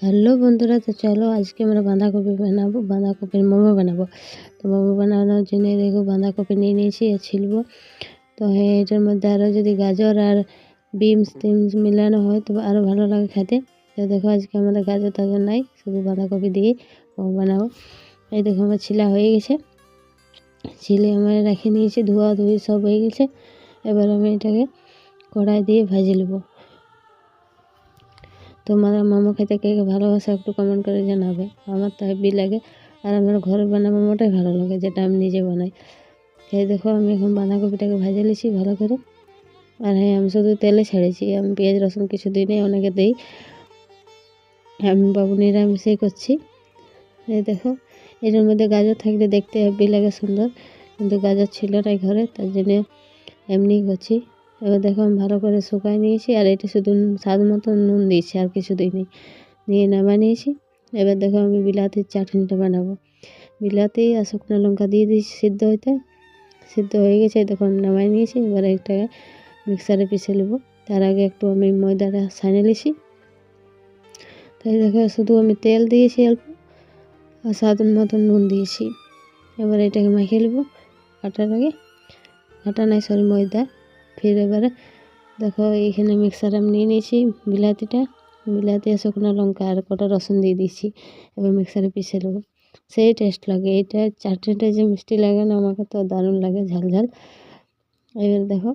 Hello বন্ধুরা, তো চলো আজকে আমরা বাঁধাকপি বানাবো, বাঁধাকপির মোমো বানাবো। তো মোমো বানানোর জন্য দেখো বাঁধাকপি নিয়ে নিয়েছি আর ছিলবো। তো হ্যাঁ, এটার মধ্যে আরও যদি গাজর আর বিনস টিমস মিলানো হয় তো আরও ভালো লাগে খেতে। তো দেখো আজকে আমাদের গাজর টাজর নাই, শুধু বাঁধাকপি দিয়ে মোমো বানাবো। এই দেখো আমার ছিলা হয়ে গেছে, ছিলে আমার রেখে নিয়েছি, ধোয়া ধুয়ে সব হয়ে গেছে। এবার আমি এটাকে কড়াই দিয়ে ভেজে নেবো। তোমার মোমো খেতে কে কে ভালোবাসে একটু কমেন্ট করে জানাবে। আমার তো হেভি লাগে, আর আমার ঘরে বানানো মোমোটাই ভালো লাগে, যেটা আমি নিজে বানাই। এই দেখো আমি এখন বাঁধাকপিটাকে ভেজে নিয়েছি ভালো করে। আর হ্যাঁ, আমি শুধু তেলে ছেড়েছি, আমি পেঁয়াজ রসুন কিছু দিই নেই, অনেকে দিই, আমি বাবু নিরামিষই করছি। এই দেখো এটার মধ্যে গাজর থাকলে দেখতে হেভি লাগে সুন্দর, কিন্তু গাজর ছিল না ঘরে, তার জন্য এমনি করছি। এবার দেখো আমি ভালো করে শুকায় নিয়েছি, আর এটা শুধু স্বাদ মতো নুন দিয়েছি, আর কিছু দিইনি, দিয়ে নামিয়ে নিয়েছি। এবার দেখো আমি বিলাতির চাটনিটা বানাবো। বিলাতি আর শুকনো লঙ্কা দিয়ে দিয়েছি সিদ্ধ হইতে, সিদ্ধ হয়ে গেছে, দেখো আমি নামিয়ে নিয়েছি। এবার একটাকে মিক্সারে পিষে নেবো। তার আগে একটু আমি ময়দাটা ছানিয়ে নিয়েছি। তাই দেখো শুধু আমি তেল দিয়েছি অল্প, আর স্বাদ মতো নুন দিয়েছি। এবার এটাকে মাখিয়ে নেবো আটার আগে, আটা নাই সরি ময়দা। ফির এবারে দেখো এইখানে মিক্সার আমি নিয়ে নিয়েছি বিলাতিটা, বিলাতি আর শুকনো লঙ্কা আর কটা রসুন দিয়ে দিয়েছি। এবার মিক্সারে পিষে নেবো, সেই টেস্ট লাগে। এইটা চাটনিটা যে মিষ্টি লাগে না, আমাকে তো দারুণ লাগে, ঝাল ঝাল। এবার দেখো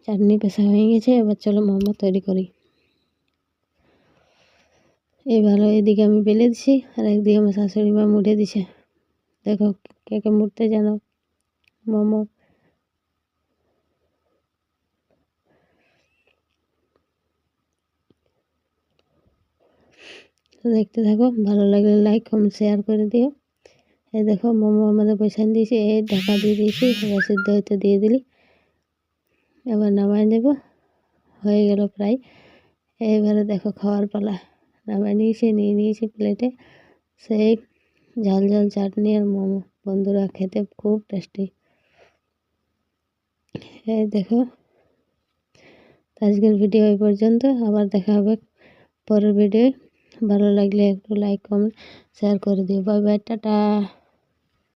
চাটনি পেশা হয়ে গেছে, এবার চলো মোমো তৈরি করি। এই ভালো, এদিকে আমি বেলে দিছি, আর একদিকে আমার শাশুড়ি মা মুড়ে দিছে। দেখো কে কে মুড়তে জানো মোমো। তো দেখতে থাকো, ভালো লাগলে লাইক কমেন্ট শেয়ার করে দিও। এই দেখো মোমো আমাদের বসান দিয়েছি, এই ঢাকা দিয়ে দিয়েছি, এবার সিদ্ধ হইতে দিয়ে দিলি। এবার নামাই নেব, হয়ে গেল প্রায়। এবারে দেখো খাওয়ার পালা। নামাই নিয়ে নিয়েছি প্লেটে সেই ঝাল ঝাল চাটনি আর মোমো। বন্ধুরা খেতে খুব টেস্টি। এই দেখো আজকের ভিডিও এই পর্যন্ত, আবার দেখা হবে পরের ভিডিও। ভালো লাগলে একটু লাইক কমেন্ট শেয়ার করে দিও। Bye bye, tata.